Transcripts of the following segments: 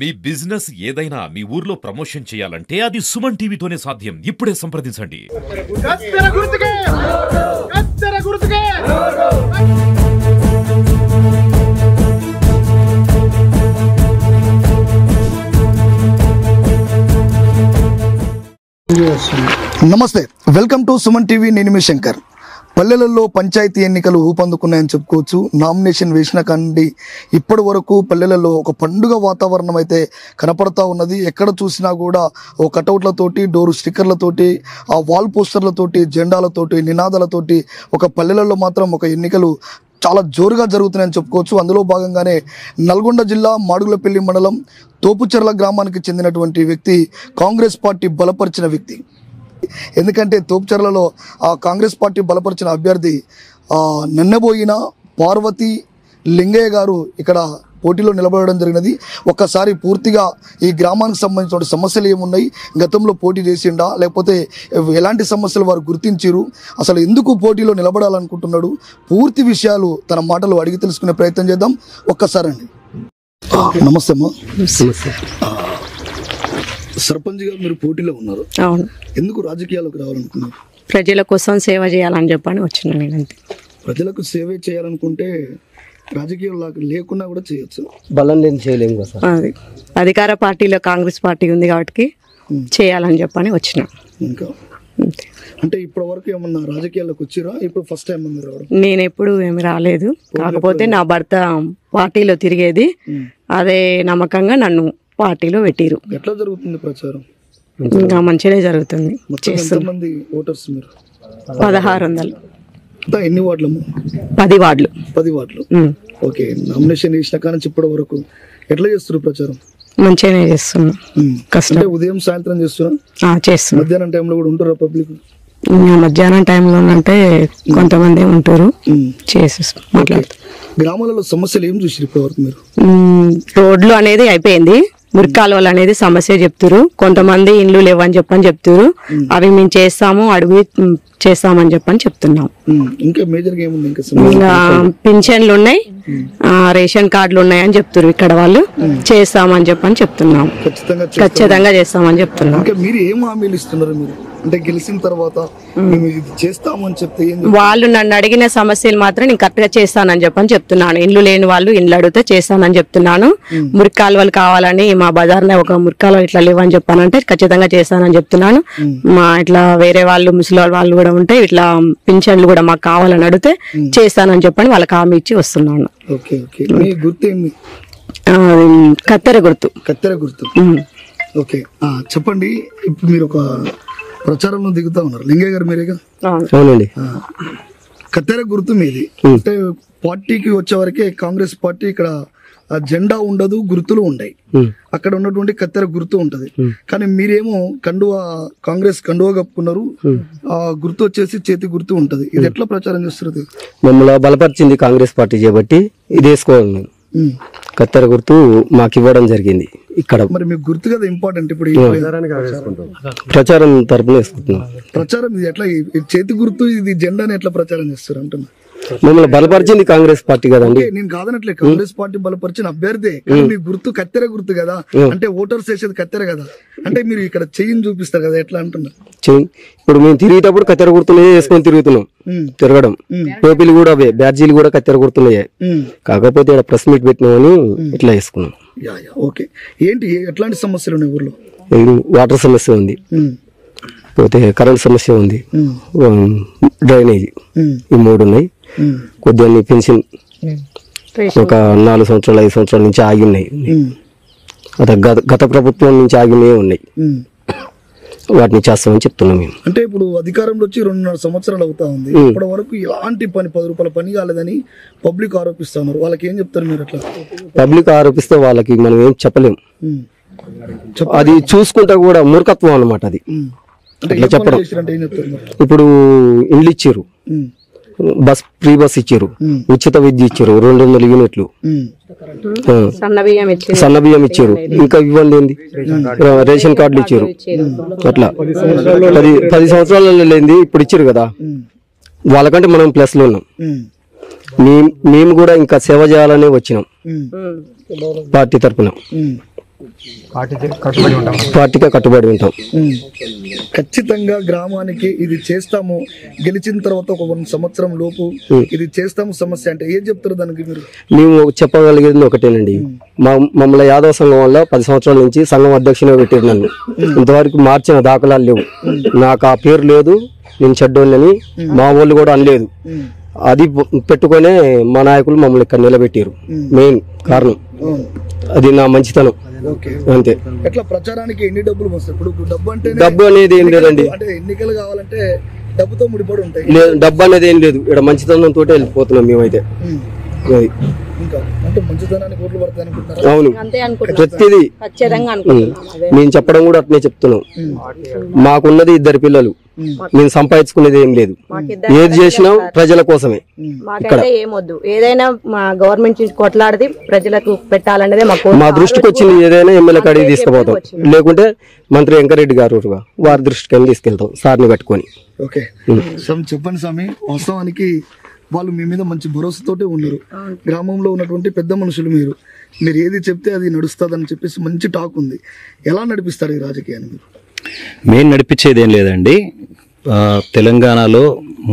మీ business ఏదైనా మీ ఊర్లో promotion చేయాలంటే అది సుమన్ టీవీతోనే సాధ్యం. ఇప్పుడే సంప్రదించండి. నమస్తే, వెల్కమ్ టు సుమన్ టీవీ. నేను మీ శంకర్. పల్లెలలో పంచాయతీ ఎన్నికలు ఊపందుకున్నాయని చెప్పుకోవచ్చు. నామినేషన్ వేసిన కండి ఇప్పటి వరకు పల్లెలలో ఒక పండుగ వాతావరణం అయితే కనపడతా ఉన్నది. ఎక్కడ చూసినా కూడా ఓ కటౌట్లతోటి, డోరు స్టిక్కర్లతోటి, ఆ వాల్ పోస్టర్లతోటి, జెండాలతోటి, నినాదాలతోటి ఒక పల్లెలలో మాత్రం ఒక ఎన్నికలు చాలా జోరుగా జరుగుతున్నాయని చెప్పుకోవచ్చు. అందులో భాగంగానే నల్గొండ జిల్లా మాడుగులపల్లి మండలం తోపుచెర్ల గ్రామానికి చెందినటువంటి వ్యక్తి కాంగ్రెస్ పార్టీ బలపరిచిన వ్యక్తి. ఎందుకంటే తోపుచెర్లలో ఆ కాంగ్రెస్ పార్టీ బలపరిచిన అభ్యర్థి నన్నబోయిన పార్వతి లింగయ్య గారు ఇక్కడ పోటీలో నిలబడడం జరిగినది. ఒక్కసారి పూర్తిగా ఈ గ్రామానికి సంబంధించిన సమస్యలు ఏమున్నాయి, గతంలో పోటీ చేసిండా, లేకపోతే ఎలాంటి సమస్యలు వారు గుర్తించారు, అసలు ఎందుకు పోటీలో నిలబడాలనుకుంటున్నాడు, పూర్తి విషయాలు తన మాటలు అడిగి తెలుసుకునే ప్రయత్నం చేద్దాం. ఒక్కసారి అండి. నమస్తే అమ్మా. సర్పంచ్ గా మీరు పోటీలో ఉన్నారు. అవును. ఎందుకు రాజకీయాలకు రావాలనుకున్నారు? ప్రజల కోసం సేవ చేయాలని చెప్పని వచ్చిన నేను అంతే. ప్రజలకు సేవ చేయాలనుకుంటే రాజకీయం లేకున్నా కూడా చేయొచ్చు. బలం లేని చేయలేము కదా సార్. అది అధికార పార్టీలో కాంగ్రెస్ పార్టీ ఉంది కాబట్టి చేయాలని చెప్పని వచ్చిన. ఇంకా అంటే ఇప్పటి వరకు ఏమన్నా రాజకీయాల్లోకి వచ్చిరా? ఇప్పుడు ఫస్ట్ టైం ఉంది రావడం? నేను ఎప్పుడు ఏమి రాలేదు. కాకపోతే నా భర్త పార్టీలో తిరిగేది, అదే నమ్మకంగా నన్ను పార్టీలో పెట్టిరు. ఎట్లా జరుగుతుంది ప్రచారం? ఇంకా మంచిగా జరుగుతుంది. ఎంతమంది ఓటర్స్ మీరు? 1600. ఎన్ని వార్డులు? 10 వార్డులు. 10 వార్డులు. ఓకే. నామినేషన్ వేసిన కానీ ఇప్పటి వరకు ఎట్లా చేస్తారు ప్రచారం? మంచిగానే చేస్తున్నా. కష్టం. ఉదయం సాయంత్రం చేస్తున్నా? చేస్తున్నా. మధ్యాహ్నం టైంలో కూడా ఉంటారా పబ్లిక్? మధ్యాహ్నం టైంలో అంటే కొంతమంది ఉంటారు, చేసి మాట్లాడుతారు. గ్రామాలలో సమస్యలు ఏం చూసి ఇప్పటి వరకు మీరు? రోడ్లు అనేది అయిపోయింది, మురికాలువలు అనేది సమస్య చెప్తారు. కొంతమంది ఇండ్లు లేవని చెప్పని చెప్తారు. అవి మేము చేస్తాము, అడుగు చేస్తామని చెప్పని చెప్తున్నాం. ఇంకా మేజర్ గా ఏముంది? ఇంకా పింఛన్లు ఉన్నాయి, రేషన్ కార్డులు ఉన్నాయని చెప్తారు ఇక్కడ వాళ్ళు. చేస్తామని చెప్పని చెప్తున్నాం. ఖచ్చితంగా చేస్తామని చెప్తున్నాం. మీరు ఏం హామీలు ఇస్తున్నారు? మీరు అంటే గెలిచిన తర్వాత చేస్తామని చెప్తే వాళ్ళు నన్ను అడిగిన సమస్యలు మాత్రం నేను కరెక్ట్ గా చేస్తానని చెప్పని చెప్తున్నాను. ఇండ్లు లేని వాళ్ళు ఇండ్లు అడిగితే చేస్తానని చెప్తున్నాను. మురికాలువలు కావాలని మా బజార్లో ఒక మురికాలువలు ఇట్లా లేవని చెప్పానంటే ఖచ్చితంగా చేస్తానని చెప్తున్నాను. మా ఇట్లా వేరే వాళ్ళు ముసలి వాళ్ళు కూడా ఉంటే ఇట్లా పింఛన్లు కూడా మాకు కావాలని అడిగితే చేస్తానని చెప్పని వాళ్ళకి హామీ ఇచ్చి వస్తున్నాను. కత్తెర గుర్తు. కత్తెర గుర్తు. ఓకే, చెప్పండి. ఇప్పుడు మీరు ఒక ప్రచారంలో దిగుతా ఉన్నారు. లింగయ్య గారు మీరేగా? అవునండి. కత్తెర గుర్తు మీది. అంటే పార్టీకి వచ్చే వరకే కాంగ్రెస్ పార్టీ ఇక్కడ జెండా ఉండదు, గుర్తులు ఉండయి. అక్కడ ఉన్నటువంటి కత్తెర గుర్తు ఉంటది. కానీ మీరేమో కండువా, కాంగ్రెస్ కండువా కప్పుకున్నారు. ఆ గుర్తు వచ్చేసి చేతి గుర్తు ఉంటది. ఇది ఎట్లా ప్రచారం చేస్తున్నది? మమ్మల్ని బలపరిచింది కాంగ్రెస్ పార్టీ చేయబట్టి ఇది వేసుకోవాలి. కత్తెర గుర్తు మాకు ఇవ్వడం జరిగింది ఇక్కడ. మరి మీకు గుర్తు కదా ఇంపార్టెంట్. ఇప్పుడు ప్రచారం తరపున వేసుకుంటున్నాం. ప్రచారం ఇది ఎట్లా? చేతి గుర్తు ఇది జెండాని ఎట్లా ప్రచారం చేస్తారు అంటున్నా? మమ్మల్ని బలపరిచింది కాంగ్రెస్ పార్టీ కదండి. నేను కాదనట్లే, కాంగ్రెస్ పార్టీ బలపరిచిన అభ్యర్థి. మీ గుర్తు కత్తెర గుర్తు కదా, అంటే ఓటర్స్ వేసేది కత్తెర కదా. అంటే మీరు ఇక్కడ చెయ్యిని చూపిస్తారు కదా, ఎట్లా అంటున్నా? ఇప్పుడు మేము తిరిగేటప్పుడు కత్తెర గుర్తునే వేసుకొని తిరుగుతున్నాం. తిరగడం టోపీలు కూడా అవే, బ్యాడ్జీలు కూడా కత్తెర గుర్తున్నాయి. కాకపోతే ఇక్కడ ప్రెస్ మీట్ పెట్టినామని ఇట్లా వేసుకున్నాం. ఓకే. ఏంటి ఎట్లాంటి సమస్యలు ఉన్నాయి ఊర్లో? వాటర్ సమస్య ఉంది, పోతే కరెంట్ సమస్య ఉంది, డ్రైనేజీ, ఈ 3 ఉన్నాయి. కొద్దిగా పెన్షన్ ఒక 4 సంవత్సరాలు 5 సంవత్సరాల నుంచి ఆగినాయి. అదే గత ప్రభుత్వం నుంచి ఆగినాయి ఉన్నాయి. వాటిని చేస్తామని చెప్తున్నాం మేము. అంటే ఇప్పుడు అధికారంలో వచ్చి 2.5 సంవత్సరాలు అవుతా ఉంది. ఇప్పటి వరకు ఎలాంటి పని, 10 రూపాయల పని కాలేదని పబ్లిక్ ఆరోపిస్తున్నారు. వాళ్ళకి ఏం చెప్తారు మీరు? అట్లా పబ్లిక్ ఆరోపిస్తే వాళ్ళకి మనం ఏం చెప్పలేం. అది చూసుకుంటా కూడా మూర్ఖత్వం అన్నమాట. అది అట్లా చెప్పడం. ఇప్పుడు ఇండ్లు ఇచ్చారు, ఫ్రీ బస్ ఇచ్చారు, ఉచిత విద్య ఇచ్చారు, 200 యూనిట్లు, సన్న బియ్యం ఇచ్చారు. ఇంకా ఇవ్వండి ఏంది, రేషన్ కార్డులు ఇచ్చారు. అట్లా 10 సంవత్సరాలలో లేనిది ఇప్పుడు ఇచ్చారు కదా. వాళ్ళకంటే మనం ప్లస్ లో ఉన్నాం. మేము కూడా ఇంకా సేవ చేయాలనే వచ్చినాం పార్టీ తరఫున. పార్టీగా కట్టుబడి ఉంటాం. ఖచ్చితంగా గ్రామానికి ఇది చేస్తాము, గెలిచిన తర్వాత ఒక 1 సంవత్సరం లోపు ఇది చేస్తాము సమస్య అంటే ఏం చెప్తారు దానికి మీరు? మేము చెప్పగలిగేది ఒకటేనండి, మమ్మల్ని యాదవ సంఘం వల్ల 10 సంవత్సరాల నుంచి సంఘం అధ్యక్షునిగా పెట్టారు నన్ను. ఇంతవరకు మార్చిన దాఖలాలు లేవు, నాకు ఆ పేరు లేదు, నేను చెడ్డోళ్ళని మా వాళ్ళు కూడా అనలేదు. అది పెట్టుకునే మా నాయకులు మమ్మల్ని ఇక్కడ నిలబెట్టారు. మెయిన్ కారణం అది నా మంచితనం అంతే. ఎట్లా ప్రచారానికి ఎన్ని డబ్బులు వస్తాయి? ఇప్పుడు డబ్బు అనేది ఏం లేదండి, అంటే ఎన్నికలు కావాలంటే డబ్బుతో ముడిపడి ఉంటాయి. డబ్బు అనేది ఏం లేదు, ఇక్కడ మంచితనం తోటే వెళ్ళిపోతున్నాం మేమైతే. ఇంకా అంటే మంచితనానికి ఓట్లు పడతాయి అనుకుంటున్నారా? అవును, ప్రతిదీ మేము చెప్పడం కూడా అట్నే చెప్తున్నాం. మాకున్నది 2 పిల్లలు, మేము సంపాదించుకునేది ఏం లేదు, ఏది చేసినా ప్రజల కోసమే. మాకైతే ఏమొద్దు, ఏదైనా మా గవర్నమెంట్ కొట్లాడితే ప్రజలకు పెట్టాలనేదే మా దృష్టికి వచ్చింది. ఏదైనా ఎమ్మెల్యే కాడికి తీసుకుపోతాం, లేకుంటే మంత్రి వెంకరెడ్డి గారు వారి దృష్టికి తీసుకెళ్తాం సార్ని కట్టుకొని. ఓకే చెప్పండి స్వామి, వాస్తవానికి వాళ్ళు మీ మీద మంచి భరోసాతోటే ఉన్నారు. గ్రామంలో ఉన్నటువంటి పెద్ద మనుషులు మీరు ఏది చెప్తే అది నడుస్తుందని చెప్పేసి మంచి టాక్ ఉంది. ఎలా నడిపిస్తారు ఈ రాజకీయాన్ని మీరు? మెయిన్ నడిపించేది ఏం లేదండి, తెలంగాణలో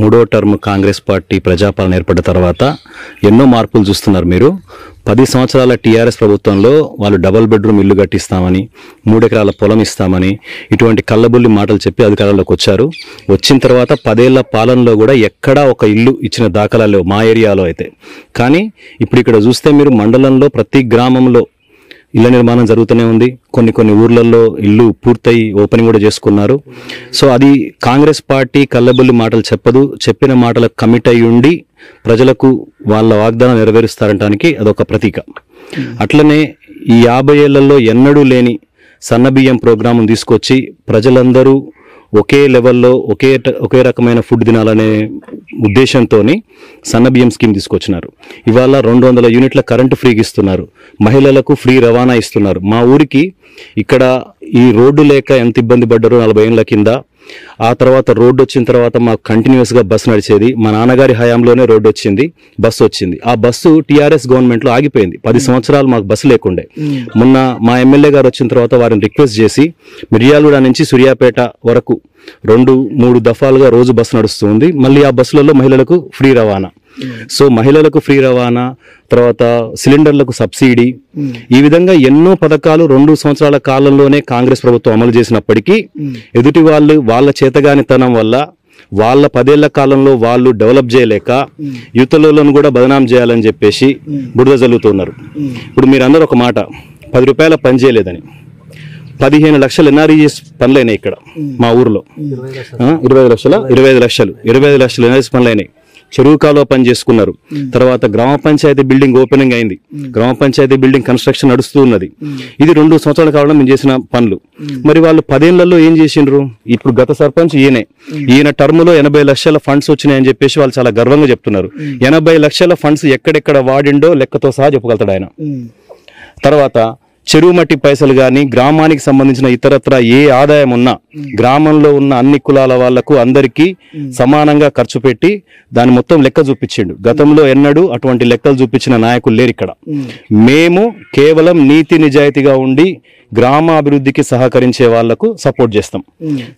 3వ టర్మ్ కాంగ్రెస్ పార్టీ ప్రజాపాలన ఏర్పడిన తర్వాత ఎన్నో మార్పులు చూస్తున్నారు మీరు. 10 సంవత్సరాల టీఆర్ఎస్ ప్రభుత్వంలో వాళ్ళు డబుల్ బెడ్రూమ్ ఇల్లు కట్టిస్తామని, 3 ఎకరాల పొలం ఇస్తామని, ఇటువంటి కళ్ళబుల్లి మాటలు చెప్పి అధికారంలోకి వచ్చారు. వచ్చిన తర్వాత 10 ఏళ్ల పాలనలో కూడా ఎక్కడా ఒక ఇల్లు ఇచ్చిన దాఖలాలు లేవు మా ఏరియాలో అయితే. కానీ ఇప్పుడు ఇక్కడ చూస్తే మీరు మండలంలో ప్రతి గ్రామంలో ఇళ్ల నిర్మాణం జరుగుతూనే ఉంది. కొన్ని ఊర్లలో ఇల్లు పూర్తయి ఓపెనింగ్ కూడా చేసుకున్నారు. సో అది కాంగ్రెస్ పార్టీ కళ్ళబుల్లి మాటలు చెప్పదు, చెప్పిన మాటలకు కమిట్ అయి ఉండి ప్రజలకు వాళ్ళ వాగ్దానం నెరవేరుస్తారనడానికి అదొక ప్రతీక. అట్లనే ఈ 50 ఏళ్లలో ఎన్నడూ లేని సన్నబియ్యం ప్రోగ్రాం తీసుకొచ్చి ప్రజలందరూ ఒకే లెవెల్లో ఒకే రకమైన ఫుడ్ తినాలనే ఉద్దేశంతో సన్నబియ్యం స్కీమ్ తీసుకొచ్చినారు. ఇవాళ 200 యూనిట్ల కరెంటు ఫ్రీగా ఇస్తున్నారు, మహిళలకు ఫ్రీ రవాణా ఇస్తున్నారు. మా ఊరికి ఇక్కడ ఈ రోడ్డు లేక ఎంత ఇబ్బంది పడ్డారో 40 ఏళ్ల కింద. ఆ తర్వాత రోడ్డు వచ్చిన తర్వాత మాకు కంటిన్యూస్గా బస్సు నడిచేది. మా నాన్నగారి హయాంలోనే రోడ్డు వచ్చింది, బస్సు వచ్చింది. ఆ బస్సు టీఆర్ఎస్ గవర్నమెంట్లో ఆగిపోయింది. 10 సంవత్సరాలు మాకు బస్సు లేకుండే. మొన్న మా ఎమ్మెల్యే గారు వచ్చిన తర్వాత వారిని రిక్వెస్ట్ చేసి మిర్యాలగూడ నుంచి సూర్యాపేట వరకు 2-3 దఫాలుగా రోజు బస్సు నడుస్తుంది. మళ్ళీ ఆ బస్సులలో మహిళలకు ఫ్రీ రవాణా. సో మహిళలకు ఫ్రీ రవాణా, తర్వాత సిలిండర్లకు సబ్సిడీ, ఈ విధంగా ఎన్నో పథకాలు 2 సంవత్సరాల కాలంలోనే కాంగ్రెస్ ప్రభుత్వం అమలు చేసినప్పటికీ ఎదుటి వాళ్ళ చేతగానితనం వల్ల వాళ్ళ 10 ఏళ్ల కాలంలో వాళ్ళు డెవలప్ చేయలేక యువతలను కూడా బదనాం చేయాలని చెప్పేసి బురద జల్లుతున్నారు. ఇప్పుడు మీరందరూ ఒక మాట, 10 రూపాయల పని చేయలేదని 15 లక్షలు ఎన్ఆర్ఈఎస్ పనులైనాయి ఇక్కడ మా ఊర్లో. 25 లక్షలు ఎన్ఆర్ఈఎస్ పనులైనాయి. చెరువు కాలువ పని చేసుకున్నారు. తర్వాత గ్రామ పంచాయతీ బిల్డింగ్ ఓపెనింగ్ అయింది, గ్రామ పంచాయతీ బిల్డింగ్ కన్స్ట్రక్షన్ నడుస్తూ ఉన్నది. ఇది 2 సంవత్సరాల కాలంలో మేము చేసిన పనులు. మరి వాళ్ళు 10 ఏళ్లలో ఏం చేసిండ్రు? ఇప్పుడు గత సర్పంచ్ ఈయన టర్మ్ లో 80 లక్షల ఫండ్స్ వచ్చినాయని చెప్పేసి వాళ్ళు చాలా గర్వంగా చెప్తున్నారు. 80 లక్షల ఫండ్స్ ఎక్కడెక్కడ వాడిండో లెక్కతో సహా చెప్పగలుగుతాడు ఆయన. తర్వాత చెరువు మట్టి పైసలు కానీ, గ్రామానికి సంబంధించిన ఇతరత్ర ఏ ఆదాయం ఉన్నా గ్రామంలో ఉన్న అన్ని కులాల వాళ్లకు అందరికీ సమానంగా ఖర్చు పెట్టి దాని మొత్తం లెక్క చూపించిండు. గతంలో ఎన్నడూ అటువంటి లెక్కలు చూపించిన నాయకులు లేరు ఇక్కడ. మేము కేవలం నీతి నిజాయితీగా ఉండి గ్రామాభివృద్ధికి సహకరించే వాళ్లకు సపోర్ట్ చేస్తాం.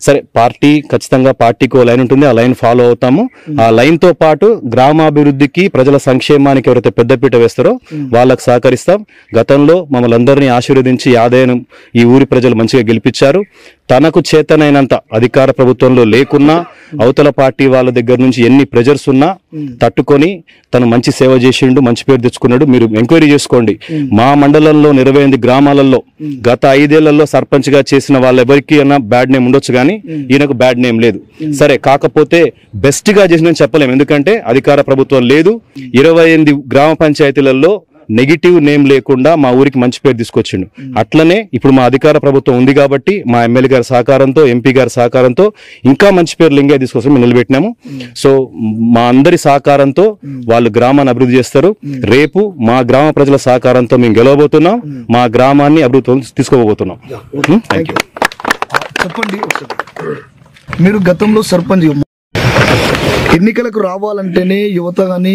సరే, పార్టీ ఖచ్చితంగా పార్టీకి లైన్ ఉంటుంది, ఆ లైన్ ఫాలో అవుతాము. ఆ లైన్ తో పాటు గ్రామాభివృద్ధికి, ప్రజల సంక్షేమానికి ఎవరైతే పెద్దపీట వేస్తారో వాళ్ళకు సహకరిస్తాం. గతంలో మమ్మల్ని అందరినీ ఆశీర్వదించి యాదయ్యను ఈ ఊరి ప్రజలు మంచిగా గెలిపించారు. తనకు చేతనైనంత అధికార ప్రభుత్వంలో లేకున్నా అవతల పార్టీ వాళ్ళ దగ్గర నుంచి ఎన్ని ప్రెజర్స్ ఉన్నా తట్టుకొని తను మంచి సేవ చేసిండు, మంచి పేరు తెచ్చుకున్నాడు. మీరు ఎంక్వైరీ చేసుకోండి. మా మండలంలో 28 గ్రామాలలో గత 5 ఏళ్లలో సర్పంచ్ గా చేసిన వాళ్ళెవరికి అన్నా బ్యాడ్ నేమ్ ఉండొచ్చు, కానీ ఈయనకు బ్యాడ్ నేమ్ లేదు. సరే, కాకపోతే బెస్ట్ గా చేసిన చెప్పలేము, ఎందుకంటే అధికార ప్రభుత్వం లేదు. 28 గ్రామ పంచాయతీలలో నెగిటివ్ నేమ్ లేకుండా మా ఊరికి మంచి పేరు తీసుకొచ్చిండు. అట్లనే ఇప్పుడు మా అధికార ప్రభుత్వం ఉంది కాబట్టి మా ఎమ్మెల్యే గారి సహకారంతో, ఎంపీ గారి సహకారంతో ఇంకా మంచి పేరు లింగే తీసుకొచ్చి మేము నిలబెట్టినాము. సో మా అందరి సహకారంతో వాళ్ళు గ్రామాన్ని అభివృద్ధి చేస్తారు. రేపు మా గ్రామ ప్రజల సహకారంతో మేము గెలవబోతున్నాం, మా గ్రామాన్ని అభివృద్ధి తీసుకోబోతున్నాం. చెప్పండి, మీరు గతంలో సర్పంచ్ ఎన్నికలకు రావాలంటేనే యువత కానీ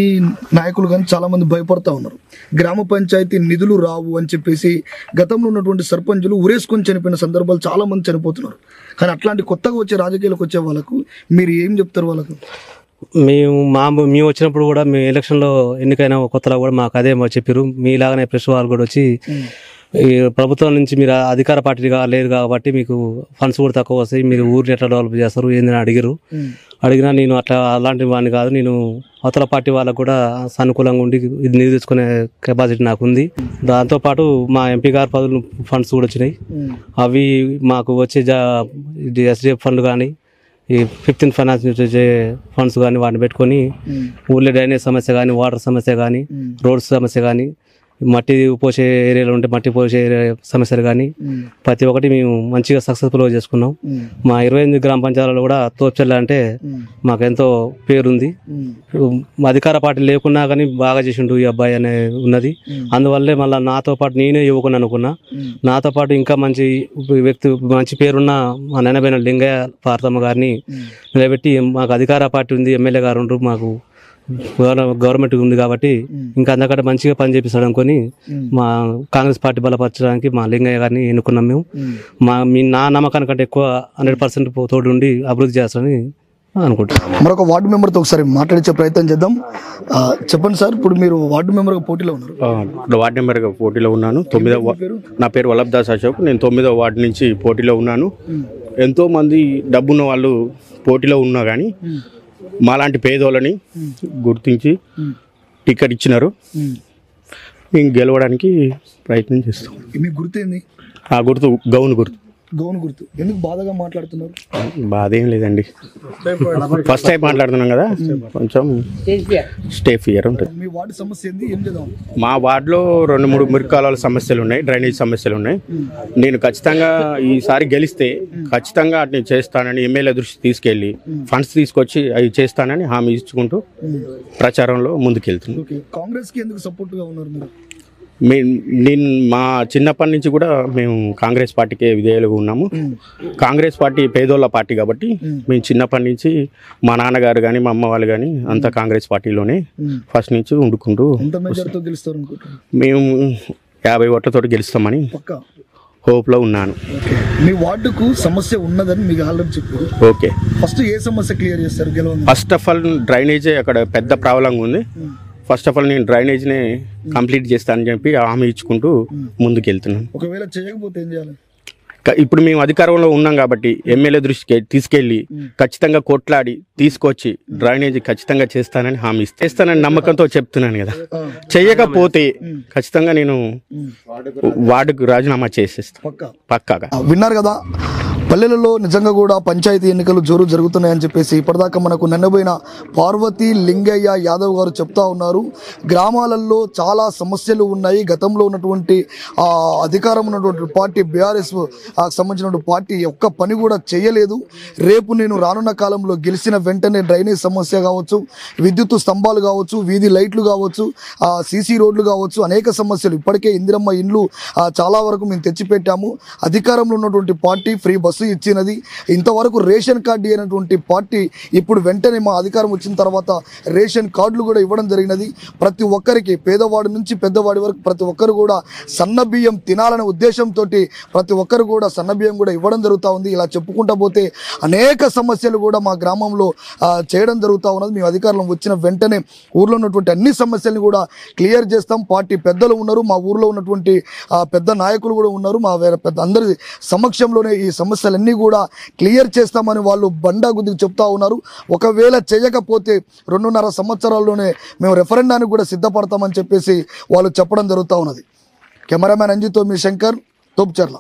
నాయకులు కానీ చాలా మంది భయపడతా ఉన్నారు. గ్రామ పంచాయతీ నిధులు రావు అని చెప్పేసి గతంలో ఉన్నటువంటి సర్పంచులు ఉరేసుకొని చనిపోయిన సందర్భాలు చాలా మంది చనిపోతున్నారు. కానీ అట్లాంటి కొత్తగా వచ్చే రాజకీయాలకు వచ్చే వాళ్ళకు మీరు ఏం చెప్తారు? వాళ్ళకు మేము వచ్చినప్పుడు కూడా మేము ఎలక్షన్లో ఎన్నికైన కొత్తలో కూడా మాకు అదే చెప్పారు. మీలాగానే ప్రెస్ వాళ్ళు కూడా వచ్చి ఈ ప్రభుత్వం నుంచి మీరు అధికార పార్టీగా లేదు కాబట్టి మీకు ఫండ్స్ కూడా తక్కువ వస్తాయి, మీరు ఊరిని ఎట్లా డెవలప్ చేస్తారు ఏందని అడిగినా నేను అలాంటి వాడిని కాదు, నేను అవతల పార్టీ వాళ్ళకు కూడా సానుకూలంగా ఉండి ఇది నిధి తెచ్చుకునే కెపాసిటీ నాకు ఉంది. దాంతోపాటు మా ఎంపీ గారి పదులు ఫండ్స్ కూడా వచ్చినాయి. అవి మాకు వచ్చే ఎస్డిఎఫ్ ఫండ్ కానీ ఈ 15th ఫైనాన్స్ నుంచి వచ్చే ఫండ్స్ కానీ వాటిని పెట్టుకొని ఊళ్ళో డ్రైనేజ్ సమస్య కానీ, వాటర్ సమస్య కానీ, రోడ్స్ సమస్య కానీ, మట్టి పోసే ఏరియాలో ఉంటే మట్టి పోసే ఏరియా సమస్యలు కానీ ప్రతి ఒక్కటి మేము మంచిగా సక్సెస్ఫుల్గా చేసుకున్నాం. మా 28 గ్రామ పంచాయతీలలో కూడా తోపుచెల్ల అంటే మాకు ఎంతో పేరుంది. అధికార పార్టీ లేకున్నా కానీ బాగా చేసిండు ఈ అబ్బాయి అనే ఉన్నది. అందువల్లే మళ్ళీ నాతో పాటు నేనే యువకుని అనుకున్నా. నాతో పాటు ఇంకా మంచి వ్యక్తి, మంచి పేరున్న మా నాన్నబైన లింగయ్య పార్తమ్మ గారిని నిలబెట్టి మాకు అధికార పార్టీ ఉంది, ఎమ్మెల్యే గారు ఉండరు, మాకు గవర్నమెంట్ ఉంది కాబట్టి ఇంకా అంతకంటే మంచిగా పని చేపిస్తాడు అనుకొని మా కాంగ్రెస్ పార్టీ బలపరచడానికి మా లింగయ్య గారిని ఎన్నుకున్నాం. మేము నా నమ్మకానికంటే ఎక్కువ 100% తోడు ఉండి అభివృద్ధి చేస్తారని అనుకుంటున్నాం. మరొక వార్డు మెంబర్తో ఒకసారి మాట్లాడించే ప్రయత్నం చేద్దాం. చెప్పండి సార్, ఇప్పుడు మీరు వార్డు మెంబర్గా పోటీలో ఉన్నారు? వార్డు మెంబర్గా పోటీలో ఉన్నాను. 9వ నా పేరు వల్లభదాస్ అశోక్. నేను 9వ వార్డు నుంచి పోటీలో ఉన్నాను. ఎంతో మంది డబ్బున్న వాళ్ళు పోటీలో ఉన్నా కానీ మాలాంటి పేదోళ్ళని గుర్తించి టికెట్ ఇచ్చినారు. మేము గెలవడానికి ప్రయత్నం చేస్తాం. మీ గుర్తు ఏంది? ఆ గుర్తు గౌన్ గుర్తు. గౌన్ గుర్తు. ఎందుకు బాధగా మాట్లాడుతున్నారు? బాధ ఏం లేదండి, ఫస్ట్ టైం మాట్లాడుతున్నాం కదా, కొంచెం స్టే ఫియర్ ఉంటుంది. మీ వార్డు సమస్య ఏంది? ఏం చేద్దాం? మా వార్డులో 2-3 మురికాల సమస్యలు ఉన్నాయి, డ్రైనేజ్ సమస్యలు ఉన్నాయి. నేను ఖచ్చితంగా ఈసారి గెలిస్తే ఖచ్చితంగా అట్ని చేస్తానని ఎమ్మెల్యే దృష్టి తీసుకెళ్ళి ఫండ్స్ తీసుకొచ్చి అవి చేస్తానని హామీ ఇచ్చుకుంటూ ప్రచారంలో ముందుకెళ్తున్నాను. కాంగ్రెస్కి ఎందుకు సపోర్ట్గా ఉన్నారు మీరు? నేను మా చిన్నప్పటి నుంచి కూడా మేము కాంగ్రెస్ పార్టీకే విధేయులుగా ఉన్నాము. కాంగ్రెస్ పార్టీ పేదోళ్ళ పార్టీ కాబట్టి మేము చిన్నప్పటి నుంచి మా నాన్నగారు కానీ మా అమ్మ వాళ్ళు కానీ అంతా కాంగ్రెస్ పార్టీలోనే ఫస్ట్ నుంచి వండుకుంటూ మేము 50 ఓట్లతో గెలుస్తామని హోప్లో ఉన్నాను. మీ వార్డుకు సమస్య ఉన్నదని మీకు ఆల్రెడీ చెప్పారు. ఓకే, ఫస్ట్ ఏ సమస్య క్లియర్ చేస్తారు గెలవండి? ఫస్ట్ ఆఫ్ ఆల్ డ్రైనేజే అక్కడ పెద్ద ప్రాబ్లంగా ఉంది. ఫస్ట్ ఆఫ్ ఆల్ నేను డ్రైనేజ్ని కంప్లీట్ చేస్తానని చెప్పి హామీ ఇచ్చుకుంటూ ముందుకు వెళ్తున్నాను. ఒకవేళ చేయకపోతే ఏం చేయాలి? ఇప్పుడు మేము అధికారంలో ఉన్నాం కాబట్టి ఎమ్మెల్యే దృష్టికి తీసుకెళ్ళి ఖచ్చితంగా కొట్లాడి తీసుకొచ్చి డ్రైనేజ్ ఖచ్చితంగా చేస్తానని హామీ చేస్తానని నమ్మకంతో చెప్తున్నాను కదా. చేయకపోతే ఖచ్చితంగా నేను వార్డుకు రాజీనామా చేసేస్తాను పక్కాగా. విన్నారు కదా, పల్లెలలో నిజంగా కూడా పంచాయతీ ఎన్నికలు జోరు జరుగుతున్నాయని చెప్పేసి ఇప్పటిదాకా మనకు నిన్నబోయిన పార్వతి లింగయ్య యాదవ్ గారు చెప్తా ఉన్నారు. గ్రామాలలో చాలా సమస్యలు ఉన్నాయి. గతంలో ఉన్నటువంటి అధికారం ఉన్నటువంటి పార్టీ బీఆర్ఎస్ సంబంధించినటువంటి పార్టీ ఒక్క పని కూడా చేయలేదు. రేపు నేను రానున్న కాలంలో గెలిచిన వెంటనే డ్రైనేజ్ సమస్య కావచ్చు, విద్యుత్ స్తంభాలు కావచ్చు, వీధి లైట్లు కావచ్చు, సీసీ రోడ్లు కావచ్చు, అనేక సమస్యలు. ఇప్పటికే ఇందిరమ్మ ఇండ్లు చాలా వరకు మేము తెచ్చిపెట్టాము. అధికారంలో ఉన్నటువంటి పార్టీ ఫ్రీ బస్సు ఇచ్చినది. ఇంతవరకు రేషన్ కార్డు అయినటువంటి పార్టీ ఇప్పుడు వెంటనే మా అధికారం వచ్చిన తర్వాత రేషన్ కార్డులు కూడా ఇవ్వడం జరిగినది. ప్రతి ఒక్కరికి, పేదవాడి నుంచి పెద్దవాడి వరకు ప్రతి ఒక్కరు కూడా సన్న బియ్యం తినాలనే ఉద్దేశంతో ప్రతి ఒక్కరు కూడా సన్న బియ్యం కూడా ఇవ్వడం జరుగుతూ ఉంది. ఇలా చెప్పుకుంటా పోతే అనేక సమస్యలు కూడా మా గ్రామంలో చేయడం జరుగుతూ ఉన్నది. మేము అధికారంలో వచ్చిన వెంటనే ఊర్లో ఉన్నటువంటి అన్ని సమస్యలను కూడా క్లియర్ చేస్తాం. పార్టీ పెద్దలు ఉన్నారు, మా ఊర్లో ఉన్నటువంటి పెద్ద నాయకులు కూడా ఉన్నారు. మా పెద్ద అందరి సమక్షంలోనే ఈ సమస్యలన్నీ కూడా క్లియర్ చేస్తామని వాళ్ళు బండా గుద్దికి చెప్తా ఉన్నారు. ఒకవేళ చేయకపోతే 2.5 సంవత్సరాల్లోనే మేము రెఫరెండానికి కూడా సిద్ధపడతామని చెప్పేసి వాళ్ళు చెప్పడం జరుగుతూ ఉన్నది. కెమెరామ్యాన్ అంజితో మీ శంకర్, తోపుచర్ల.